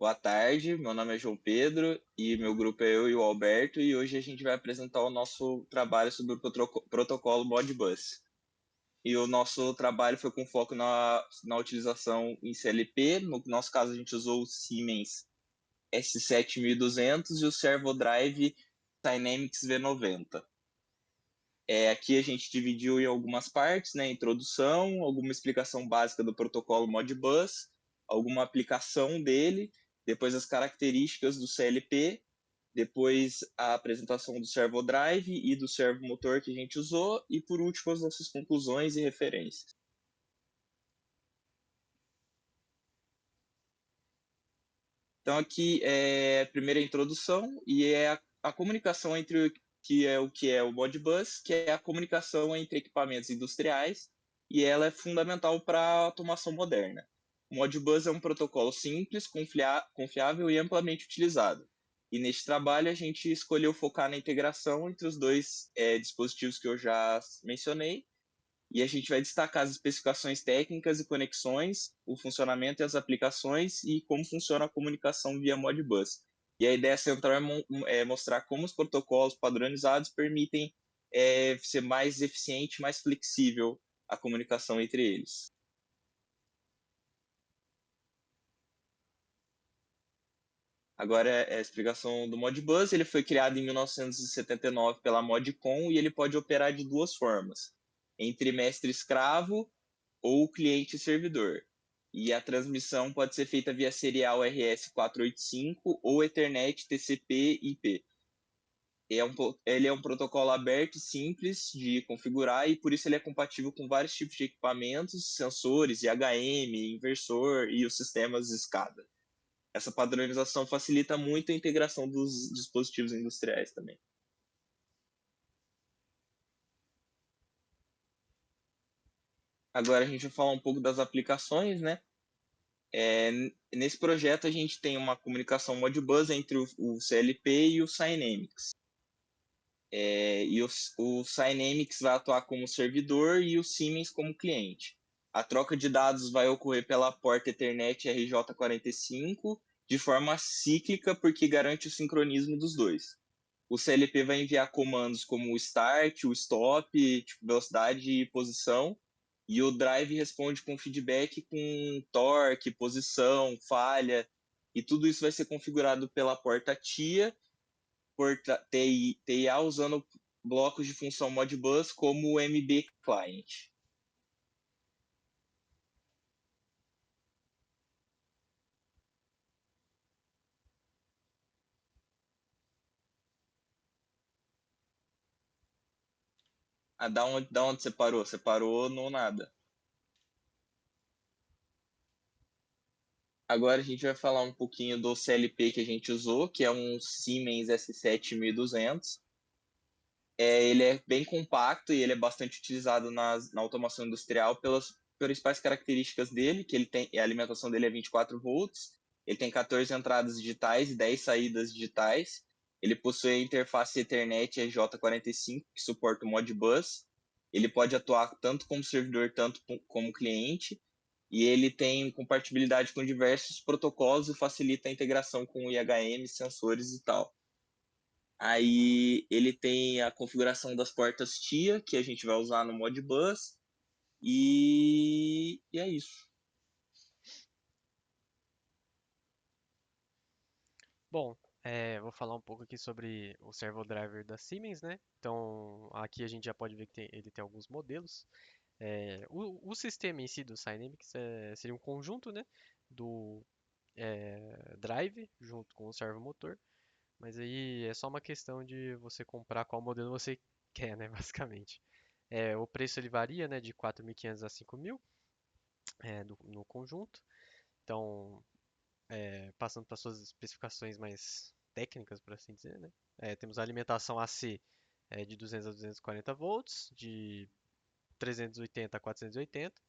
Boa tarde, meu nome é João Pedro e meu grupo é eu e o Alberto e hoje a gente vai apresentar o nosso trabalho sobre o protocolo Modbus. E o nosso trabalho foi com foco na utilização em CLP, no nosso caso a gente usou o Siemens S7200 e o Servo Drive Dynamics V90. Aqui a gente dividiu em algumas partes, né? Introdução, alguma explicação básica do protocolo Modbus, alguma aplicação dele, depois as características do CLP, depois a apresentação do servo drive e do servo motor que a gente usou, e por último as nossas conclusões e referências. Então aqui é a primeira introdução e é a comunicação entre o que é o Modbus, que é a comunicação entre equipamentos industriais, e ela é fundamental para a automação moderna. O Modbus é um protocolo simples, confiável e amplamente utilizado. E neste trabalho a gente escolheu focar na integração entre os dois dispositivos que eu já mencionei, e a gente vai destacar as especificações técnicas e conexões, o funcionamento e as aplicações e como funciona a comunicação via Modbus. E a ideia central é mostrar como os protocolos padronizados permitem ser mais eficiente, mais flexível a comunicação entre eles. Agora é a explicação do Modbus. Ele foi criado em 1979 pela Modcon e ele pode operar de duas formas: entre mestre-escravo ou cliente-servidor. E a transmissão pode ser feita via serial RS485 ou Ethernet TCP/IP. Ele é um protocolo aberto e simples de configurar e por isso ele é compatível com vários tipos de equipamentos, sensores, IHM, inversor e os sistemas SCADA. Essa padronização facilita muito a integração dos dispositivos industriais também. Agora a gente vai falar um pouco das aplicações, né? É, Nesse projeto a gente tem uma comunicação Modbus entre o CLP e o Cynamics. O Cynamics vai atuar como servidor e o Siemens como cliente. A troca de dados vai ocorrer pela porta Ethernet RJ45 de forma cíclica, porque garante o sincronismo dos dois. O CLP vai enviar comandos como o start, o stop, tipo, velocidade e posição, e o drive responde com feedback com torque, posição, falha, e tudo isso vai ser configurado pela porta TIA, porta TIA usando blocos de função Modbus como o MB Client. Da onde você parou? Você parou no nada. Agora a gente vai falar um pouquinho do CLP que a gente usou, que é um Siemens S7200. Ele é bem compacto e ele é bastante utilizado na automação industrial pelas principais características dele, que ele tem, a alimentação dele é 24 volts, ele tem 14 entradas digitais e 10 saídas digitais, ele possui a interface Ethernet RJ45, que suporta o Modbus, ele pode atuar tanto como servidor, tanto como cliente, e ele tem compatibilidade com diversos protocolos e facilita a integração com IHM, sensores e tal. Aí ele tem a configuração das portas TIA, que a gente vai usar no Modbus, e é isso. Bom, vou falar um pouco aqui sobre o servo driver da Siemens, né? Então, aqui a gente já pode ver que ele tem alguns modelos. O sistema em si do Cynamics seria um conjunto, né, do drive junto com o servo motor, mas aí é só uma questão de você comprar qual modelo você quer, né, basicamente. O preço ele varia, né, de 4.500 a 5.000 no conjunto. Então, passando para suas especificações mais técnicas, por assim dizer, né? Temos a alimentação AC de 200 a 240 volts, de 380 a 480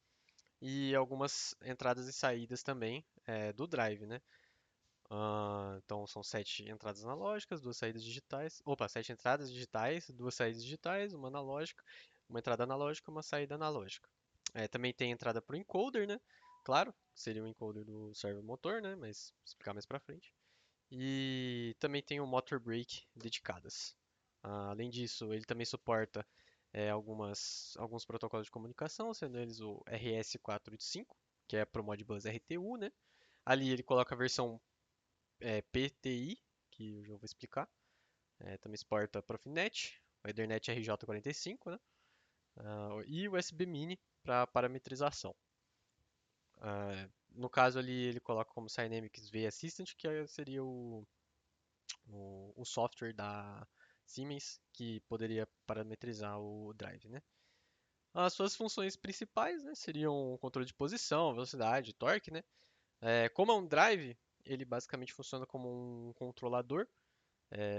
e algumas entradas e saídas também do drive, né? Então são sete entradas analógicas, duas saídas digitais. Opa, sete entradas digitais, duas saídas digitais, uma analógica, uma entrada analógica, uma saída analógica. Também tem entrada para o encoder, né? claro, seria o encoder do servomotor, né? Mas vou explicar mais pra frente. E também tem o motor brake dedicadas. Além disso, ele também suporta alguns protocolos de comunicação, sendo eles o RS485, que é para o Modbus RTU, né? Ali ele coloca a versão PTI, que eu já vou explicar. Também suporta Profinet, o Ethernet RJ45, né? E o USB Mini para parametrização. No caso ali, ele coloca como Cynamics V Assistant, que seria o software da Siemens que poderia parametrizar o drive, né? As suas funções principais, né, seriam o controle de posição, velocidade, torque, né? Como é um drive, ele basicamente funciona como um controlador.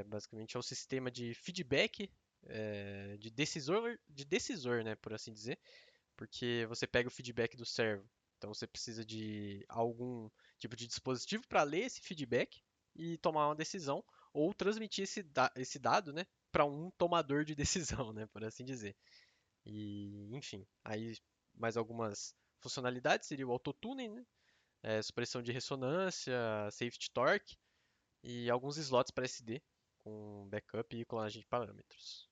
Basicamente é um sistema de feedback, de decisor, né, por assim dizer, porque você pega o feedback do servo. Então você precisa de algum tipo de dispositivo para ler esse feedback e tomar uma decisão ou transmitir esse dado, né, para um tomador de decisão, né, por assim dizer. E, enfim, aí mais algumas funcionalidades seria o autotuning, né, supressão de ressonância, safety torque e alguns slots para SD com backup e clonagem de parâmetros.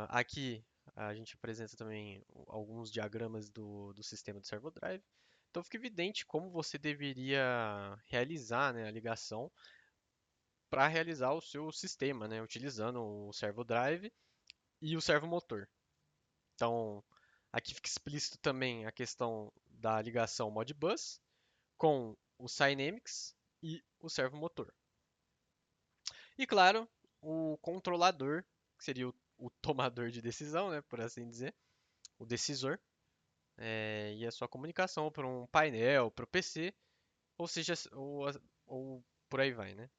Aqui a gente apresenta também alguns diagramas do sistema do servo drive. Então fica evidente como você deveria realizar, né, a ligação para realizar o seu sistema, né, utilizando o servo drive e o servo motor. Então aqui fica explícito também a questão da ligação Modbus com o Cynamics e o servo motor. E claro, o controlador, que seria o tomador de decisão, né, por assim dizer, o decisor, e a sua comunicação para um painel, para o PC, ou seja, ou por aí vai, né?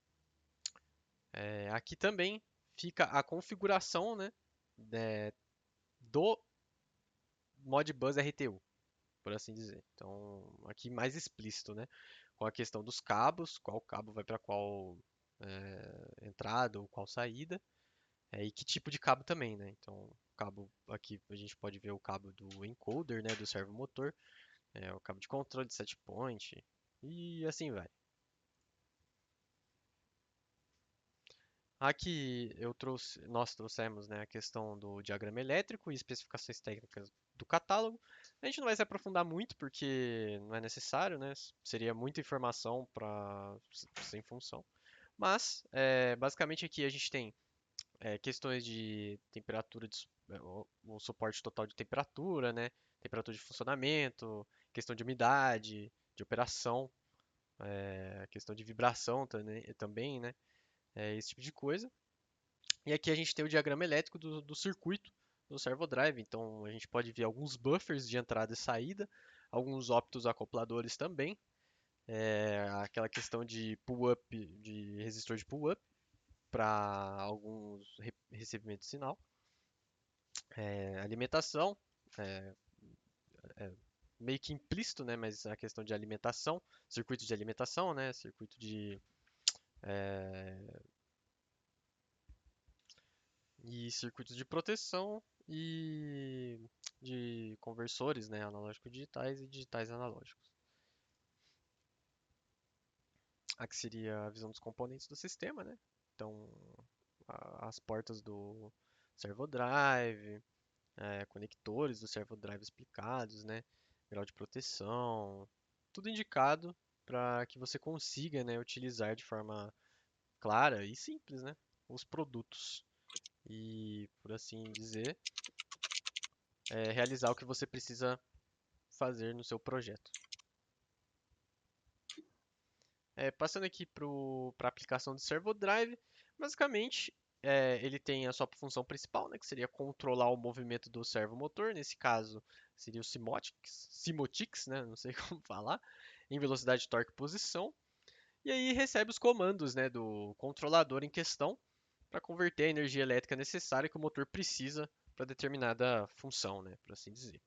Aqui também fica a configuração, né, do Modbus RTU, por assim dizer. Então, aqui mais explícito, né? Com a questão dos cabos, qual cabo vai para qual entrada ou qual saída, e que tipo de cabo também, né? Então, cabo aqui a gente pode ver o cabo do encoder, né, do servo motor, o cabo de controle de set point e assim vai. Aqui nós trouxemos, né, a questão do diagrama elétrico e especificações técnicas do catálogo. A gente não vai se aprofundar muito porque não é necessário, né? Seria muita informação para sem função. Mas, basicamente aqui a gente tem questões de temperatura, o suporte total de temperatura, né? Temperatura de funcionamento, questão de umidade, de operação, questão de vibração também, né? Esse tipo de coisa. E aqui a gente tem o diagrama elétrico do circuito do servodrive. Então a gente pode ver alguns buffers de entrada e saída, alguns optos acopladores também, aquela questão de pull-up, de resistor de pull-up para alguns recebimentos de sinal, alimentação, é, é meio que implícito, né? Mas a questão de alimentação, circuito de alimentação, né? Circuito é, e circuitos de proteção e de conversores, né, analógicos digitais e digitais analógicos. Aqui seria a visão dos componentes do sistema, né? Então, as portas do servo drive, conectores do servo drive explicados, né? Grau de proteção, tudo indicado para que você consiga, né, utilizar de forma clara e simples, né, os produtos e, por assim dizer, realizar o que você precisa fazer no seu projeto. Passando aqui para a aplicação do Servo Drive, basicamente ele tem a sua função principal, né, que seria controlar o movimento do servo motor, nesse caso seria o Simotics, né, não sei como falar, em velocidade, torque e posição, e aí recebe os comandos, né, do controlador em questão para converter a energia elétrica necessária que o motor precisa para determinada função, né, por assim dizer.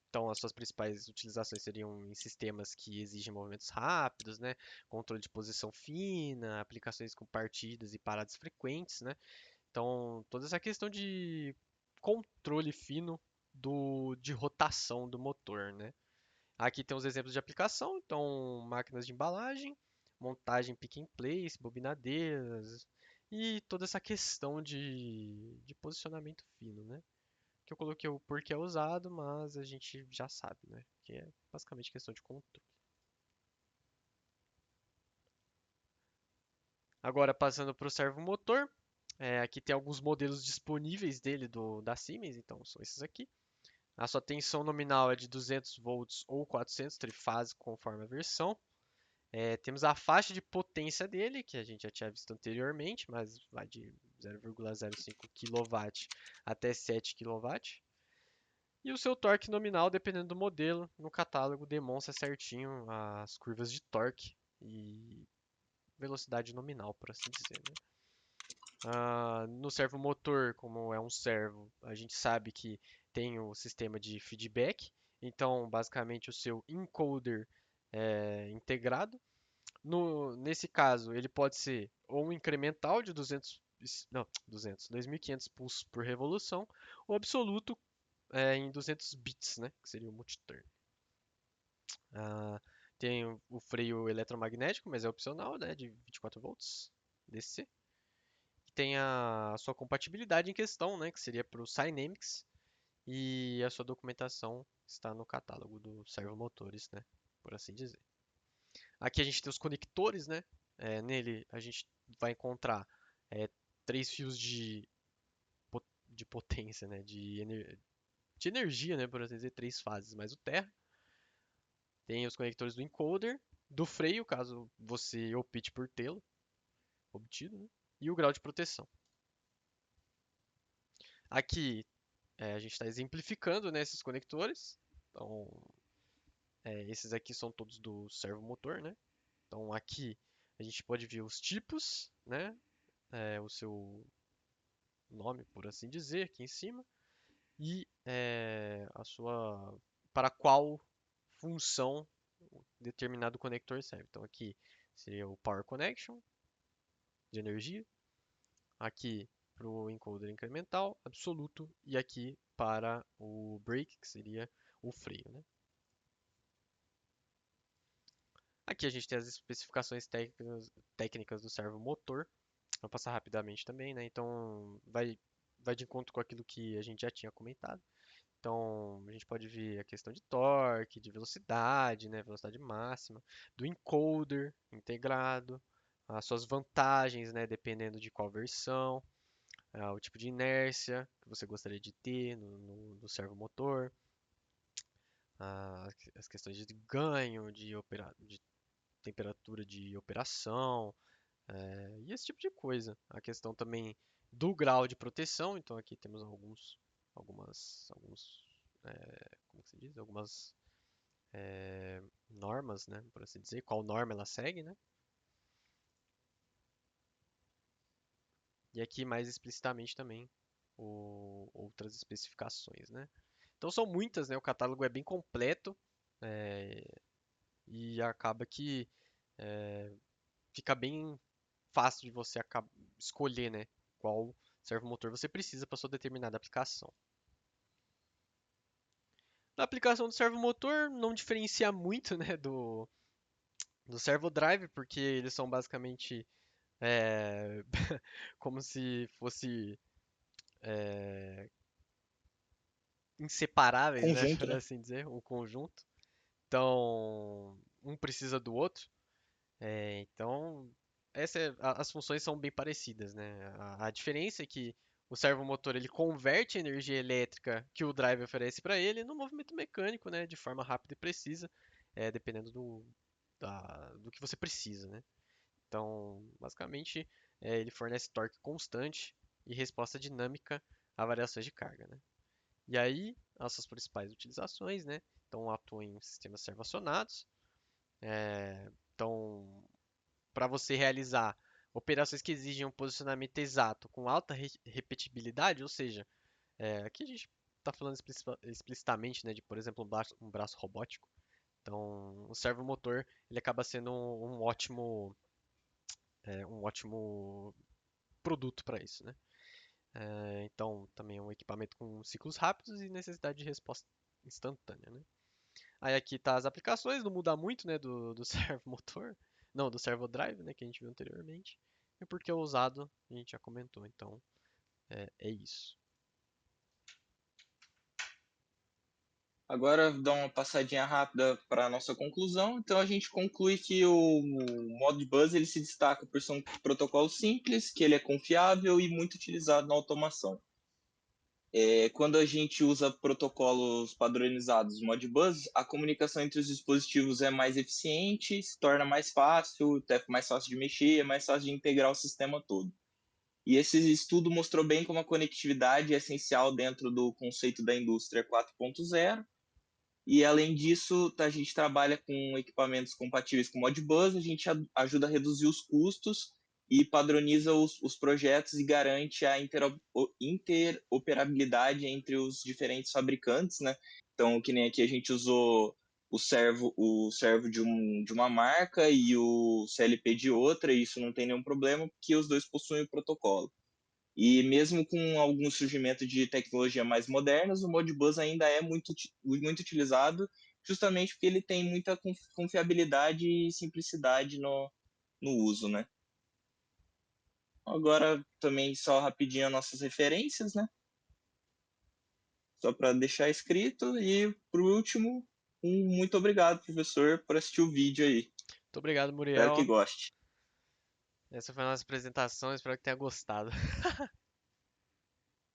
Então, as suas principais utilizações seriam em sistemas que exigem movimentos rápidos, né? Controle de posição fina, aplicações com partidas e paradas frequentes, né? Então, toda essa questão de controle fino de rotação do motor, né? Aqui tem os exemplos de aplicação, então máquinas de embalagem, montagem pick and place, bobinadeiras e toda essa questão de posicionamento fino, né? Que eu coloquei o porquê é usado, mas a gente já sabe, né? Que é basicamente questão de controle. Agora passando para o servomotor, aqui tem alguns modelos disponíveis dele da Siemens, então são esses aqui. A sua tensão nominal é de 200 volts ou 400 trifásico, conforme a versão. Temos a faixa de potência dele, que a gente já tinha visto anteriormente, mas vai de 0,05 kW até 7 kW. E o seu torque nominal, dependendo do modelo, no catálogo demonstra certinho as curvas de torque e velocidade nominal, por assim dizer, né? No servomotor, como é um servo, a gente sabe que tem o sistema de feedback, então basicamente o seu encoder é integrado. Nesse caso, ele pode ser ou um incremental de 200, não, 2.500 pulsos por revolução, ou absoluto em 200 bits, né, que seria o multiturn. Ah, tem o freio eletromagnético, mas é opcional, né, de 24 volts DC. Tem a sua compatibilidade em questão, né, que seria para o Cynamics, e a sua documentação está no catálogo dos servomotores, né, por assim dizer. Aqui a gente tem os conectores, né? Nele a gente vai encontrar é, três fios de potência, né? De energia, né? Por assim dizer, três fases, mais o terra. Tem os conectores do encoder, do freio, caso você opte por tê-lo, obtido, né? E o grau de proteção. Aqui a gente está exemplificando, né, esses conectores. Então, esses aqui são todos do servomotor, né? Então aqui a gente pode ver os tipos, né? O seu nome, por assim dizer, aqui em cima, e a sua para qual função determinado conector serve. Então aqui seria o Power Connection de energia, aqui para o encoder incremental, absoluto, e aqui para o brake, que seria o freio, né? Aqui a gente tem as especificações técnicas do servo motor. Vou passar rapidamente também, né? Então vai de encontro com aquilo que a gente já tinha comentado. Então, a gente pode ver a questão de torque, de velocidade, né, velocidade máxima, do encoder integrado, as suas vantagens, né, dependendo de qual versão, o tipo de inércia que você gostaria de ter no servomotor, as questões de ganho, de temperatura de operação, e esse tipo de coisa. A questão também do grau de proteção, então aqui temos alguns, como que se diz? Algumas normas, né, por assim dizer, qual norma ela segue, né? E aqui mais explicitamente também outras especificações, né? Então são muitas, né? O catálogo é bem completo é, e acaba que fica bem fácil de você escolher, né? Qual servomotor você precisa para sua determinada aplicação. Na aplicação do servomotor não diferencia muito, né, do servodrive, porque eles são basicamente é, como se fosse inseparáveis, né, Conjunto, por né? assim dizer, o conjunto. Então, um precisa do outro. Então, as funções são bem parecidas, né? A diferença é que o servomotor ele converte a energia elétrica que o drive oferece para ele no movimento mecânico, né, de forma rápida e precisa, dependendo do que você precisa, né? Então, basicamente, ele fornece torque constante e resposta dinâmica a variações de carga, né? E aí, as suas principais utilizações, né? Então, atuam em sistemas servoacionados. Então, para você realizar operações que exigem um posicionamento exato com alta repetibilidade, ou seja, aqui a gente está falando explicitamente, né, de, por exemplo, um braço robótico. Então, o servomotor ele acaba sendo um ótimo produto para isso, né? Então, também é um equipamento com ciclos rápidos e necessidade de resposta instantânea, né? Aí aqui tá as aplicações, não muda muito, né, do servo motor, não, do servo drive, né, que a gente viu anteriormente. E porque é usado, a gente já comentou, então é isso. Agora, dar uma passadinha rápida para a nossa conclusão. Então, a gente conclui que o Modbus ele se destaca por ser um protocolo simples, que ele é confiável e muito utilizado na automação. Quando a gente usa protocolos padronizados Modbus, a comunicação entre os dispositivos é mais eficiente, se torna mais fácil, é mais fácil de mexer, é mais fácil de integrar o sistema todo. E esse estudo mostrou bem como a conectividade é essencial dentro do conceito da indústria 4.0. E além disso, a gente trabalha com equipamentos compatíveis com Modbus, a gente ajuda a reduzir os custos e padroniza os projetos e garante a interoperabilidade entre os diferentes fabricantes, né? Então, que nem aqui a gente usou o servo de uma marca e o CLP de outra, e isso não tem nenhum problema, porque os dois possuem o protocolo. E mesmo com algum surgimento de tecnologia mais modernas, o Modbus ainda é muito utilizado, justamente porque ele tem muita confiabilidade e simplicidade no uso, né? Agora, também só rapidinho as nossas referências, né? Só para deixar escrito. E, por último, muito obrigado, professor, por assistir o vídeo aí. Muito obrigado, Espero que Muriel. goste. Essa foi a nossa apresentação, espero que tenha gostado.